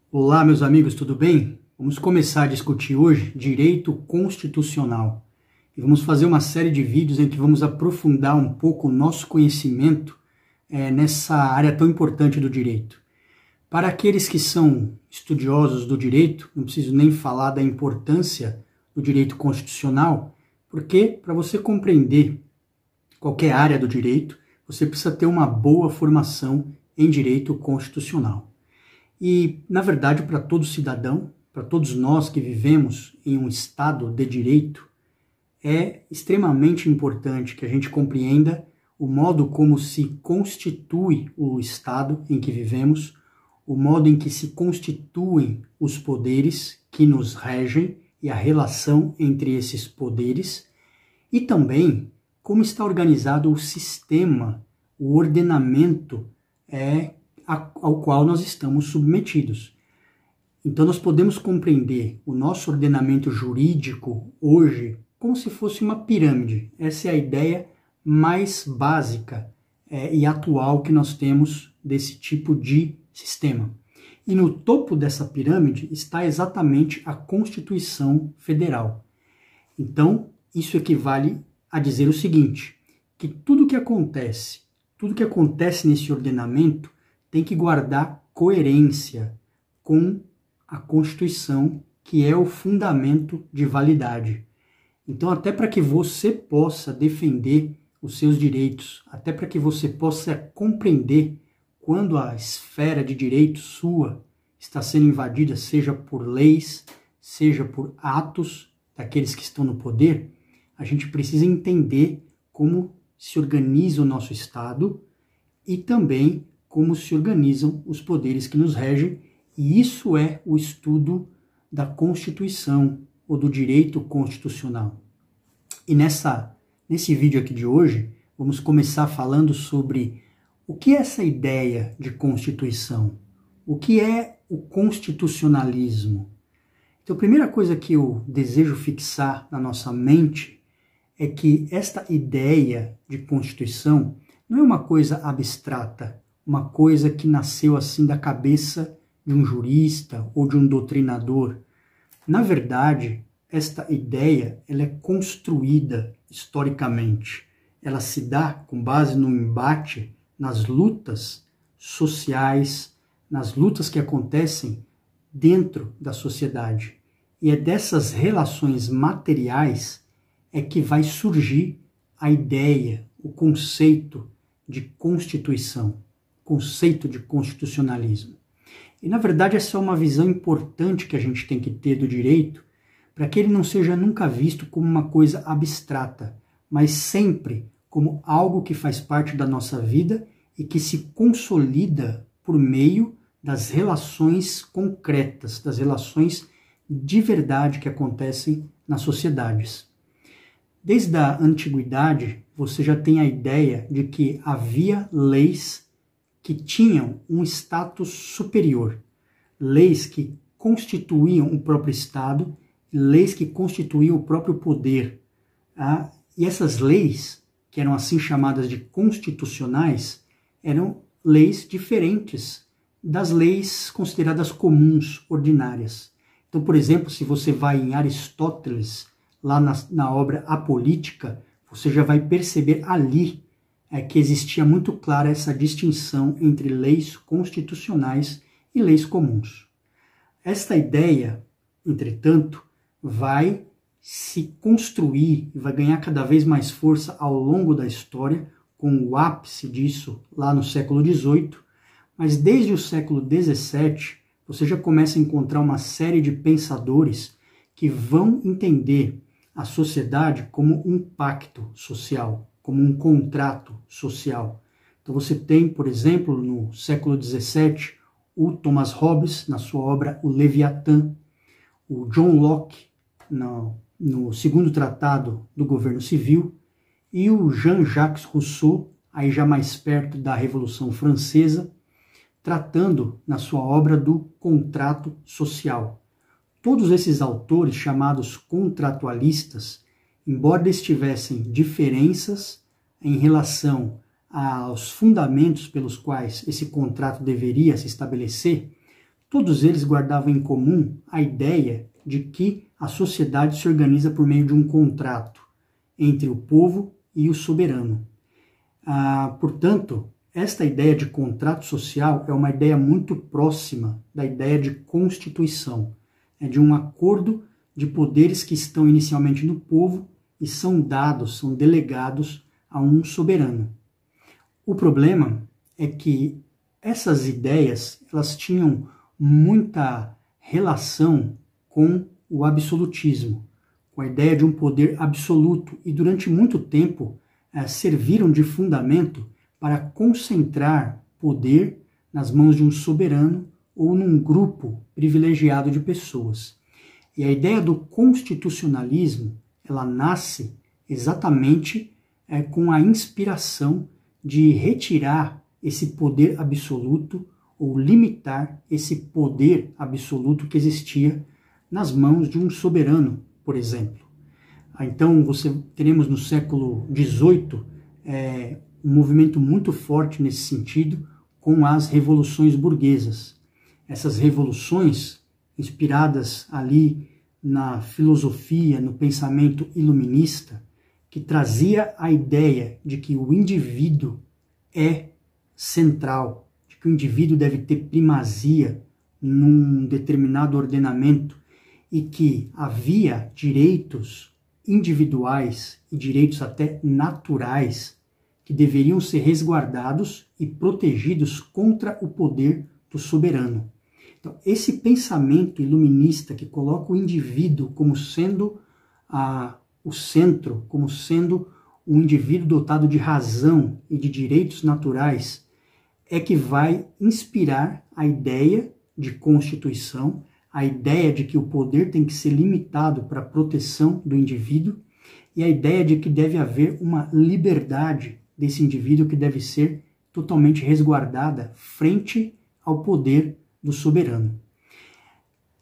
Olá, meus amigos, tudo bem? Vamos começar a discutir hoje direito constitucional. E vamos fazer uma série de vídeos em que vamos aprofundar um pouco o nosso conhecimento nessa área tão importante do direito. Para aqueles que são estudiosos do direito, não preciso nem falar da importância do direito constitucional, porque para você compreender qualquer área do direito, você precisa ter uma boa formação em direito constitucional. E, na verdade, para todo cidadão, para todos nós que vivemos em um Estado de direito, é extremamente importante que a gente compreenda o modo como se constitui o Estado em que vivemos, o modo em que se constituem os poderes que nos regem e a relação entre esses poderes, e também como está organizado o sistema, o ordenamento ao qual nós estamos submetidos. Então nós podemos compreender o nosso ordenamento jurídico hoje como se fosse uma pirâmide. Essa é a ideia mais básica e atual que nós temos desse tipo de sistema. E no topo dessa pirâmide está exatamente a Constituição Federal. Então isso equivale a dizer o seguinte, que tudo que acontece nesse ordenamento tem que guardar coerência com a Constituição, que é o fundamento de validade. Então, até para que você possa defender os seus direitos, até para que você possa compreender quando a esfera de direito sua está sendo invadida, seja por leis, seja por atos daqueles que estão no poder, a gente precisa entender como se organiza o nosso Estado e também como se organizam os poderes que nos regem, e isso é o estudo da Constituição ou do direito constitucional. E nesse vídeo aqui de hoje, vamos começar falando sobre o que é essa ideia de Constituição, o que é o constitucionalismo. Então, a primeira coisa que eu desejo fixar na nossa mente é que esta ideia de Constituição não é uma coisa abstrata, uma coisa que nasceu assim da cabeça de um jurista ou de um doutrinador. Na verdade, esta ideia ela é construída historicamente. Ela se dá com base no embate nas lutas sociais, nas lutas que acontecem dentro da sociedade. E é dessas relações materiais que vai surgir a ideia, o conceito de Constituição, conceito de constitucionalismo. E, na verdade, essa é uma visão importante que a gente tem que ter do direito, para que ele não seja nunca visto como uma coisa abstrata, mas sempre como algo que faz parte da nossa vida e que se consolida por meio das relações concretas, das relações de verdade que acontecem nas sociedades. Desde a antiguidade, você já tem a ideia de que havia leis que tinham um status superior, leis que constituíam o próprio Estado, leis que constituíam o próprio poder. E essas leis, que eram assim chamadas de constitucionais, eram leis diferentes das leis consideradas comuns, ordinárias. Então, por exemplo, se você vai em Aristóteles, lá na obra A Política, você já vai perceber ali que existia muito clara essa distinção entre leis constitucionais e leis comuns. Esta ideia, entretanto, vai se construir e vai ganhar cada vez mais força ao longo da história, com o ápice disso lá no século XVIII, mas desde o século XVII você já começa a encontrar uma série de pensadores que vão entender a sociedade como um pacto social, como um contrato social. Então você tem, por exemplo, no século XVII, o Thomas Hobbes, na sua obra O Leviatã, o John Locke, no segundo tratado do governo civil, e o Jean-Jacques Rousseau, aí já mais perto da Revolução Francesa, tratando na sua obra do contrato social. Todos esses autores, chamados contratualistas, embora eles tivessem diferenças em relação aos fundamentos pelos quais esse contrato deveria se estabelecer, todos eles guardavam em comum a ideia de que a sociedade se organiza por meio de um contrato entre o povo e o soberano. Portanto, esta ideia de contrato social é uma ideia muito próxima da ideia de constituição, de um acordo de poderes que estão inicialmente no povo e são dados, são delegados a um soberano. O problema é que essas ideias, elas tinham muita relação com o absolutismo, com a ideia de um poder absoluto, e durante muito tempo serviram de fundamento para concentrar poder nas mãos de um soberano ou num grupo privilegiado de pessoas. E a ideia do constitucionalismo, ela nasce exatamente com a inspiração de retirar esse poder absoluto ou limitar esse poder absoluto que existia nas mãos de um soberano, por exemplo. Então, teremos no século XVIII um movimento muito forte nesse sentido com as revoluções burguesas. Essas revoluções, inspiradas ali na filosofia, no pensamento iluminista, que trazia a ideia de que o indivíduo é central, de que o indivíduo deve ter primazia num determinado ordenamento e que havia direitos individuais e direitos até naturais que deveriam ser resguardados e protegidos contra o poder do soberano. Então, esse pensamento iluminista que coloca o indivíduo como sendo o centro, como sendo um indivíduo dotado de razão e de direitos naturais, é que vai inspirar a ideia de constituição, a ideia de que o poder tem que ser limitado para a proteção do indivíduo e a ideia de que deve haver uma liberdade desse indivíduo que deve ser totalmente resguardada frente ao poder do soberano.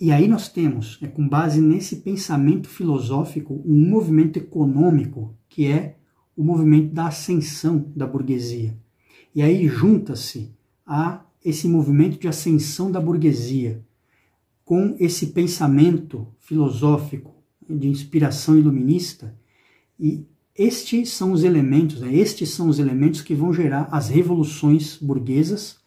E aí nós temos, com base nesse pensamento filosófico, um movimento econômico que é o movimento da ascensão da burguesia. E aí junta-se a esse movimento de ascensão da burguesia com esse pensamento filosófico de inspiração iluminista, e estes são os elementos que vão gerar as revoluções burguesas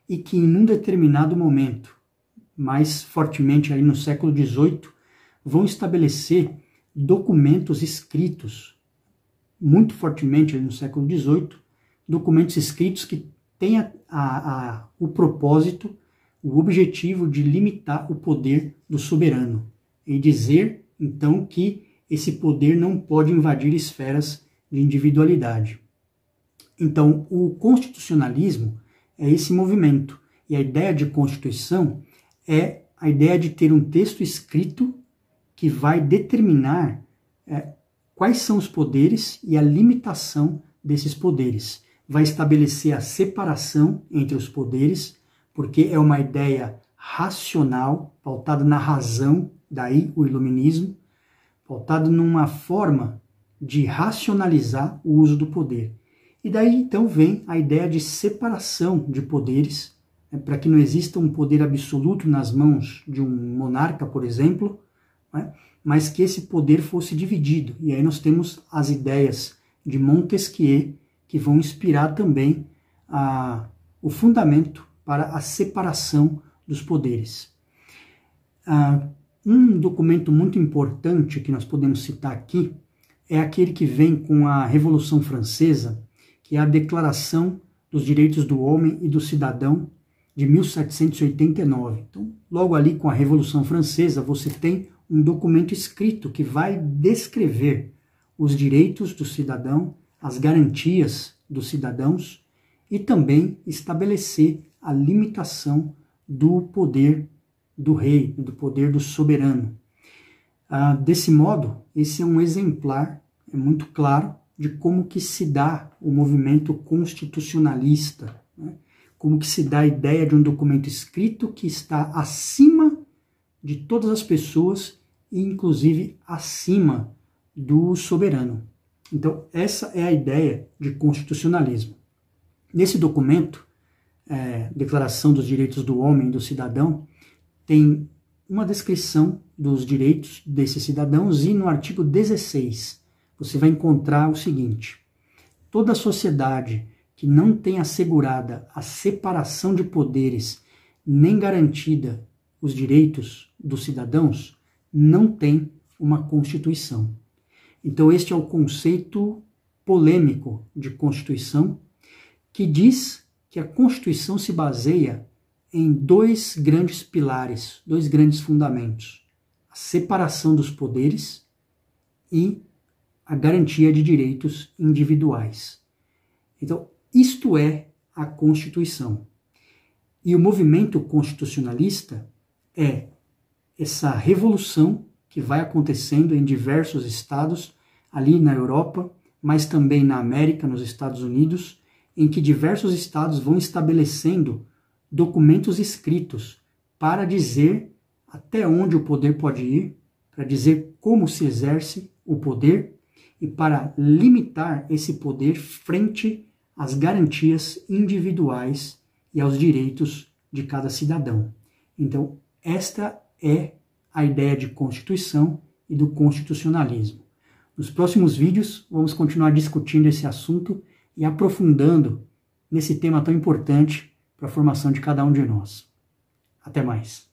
e que em um determinado momento, mais fortemente ali no século XVIII, vão estabelecer documentos escritos, muito fortemente ali no século XVIII, documentos escritos que têm o propósito, o objetivo de limitar o poder do soberano e dizer, então, que esse poder não pode invadir esferas de individualidade. Então, o constitucionalismo é esse movimento, e a ideia de constituição é a ideia de ter um texto escrito que vai determinar quais são os poderes e a limitação desses poderes. Vai estabelecer a separação entre os poderes, porque é uma ideia racional, pautada na razão, daí o iluminismo, pautado numa forma de racionalizar o uso do poder. E daí então vem a ideia de separação de poderes, para que não exista um poder absoluto nas mãos de um monarca, por exemplo, mas que esse poder fosse dividido. E aí nós temos as ideias de Montesquieu, que vão inspirar também o fundamento para a separação dos poderes. Um documento muito importante que nós podemos citar aqui é aquele que vem com a Revolução Francesa, que é a Declaração dos Direitos do Homem e do Cidadão de 1789. Então, logo ali com a Revolução Francesa, você tem um documento escrito que vai descrever os direitos do cidadão, as garantias dos cidadãos e também estabelecer a limitação do poder do rei, do poder do soberano. Desse modo, esse é um exemplar muito claro de como que se dá o movimento constitucionalista, como que se dá a ideia de um documento escrito que está acima de todas as pessoas e inclusive acima do soberano. Então, essa é a ideia de constitucionalismo. Nesse documento, Declaração dos Direitos do Homem e do Cidadão, tem uma descrição dos direitos desses cidadãos e no artigo 16 você vai encontrar o seguinte: toda sociedade que não tem assegurada a separação de poderes nem garantida os direitos dos cidadãos não tem uma Constituição. Então este é o conceito polêmico de Constituição, que diz que a Constituição se baseia em dois grandes pilares, dois grandes fundamentos: a separação dos poderes e a garantia de direitos individuais. Então, isto é a Constituição. E o movimento constitucionalista é essa revolução que vai acontecendo em diversos estados, ali na Europa, mas também na América, nos Estados Unidos, em que diversos estados vão estabelecendo documentos escritos para dizer até onde o poder pode ir, para dizer como se exerce o poder e para limitar esse poder frente às garantias individuais e aos direitos de cada cidadão. Então, esta é a ideia de Constituição e do constitucionalismo. Nos próximos vídeos, vamos continuar discutindo esse assunto e aprofundando nesse tema tão importante para a formação de cada um de nós. Até mais!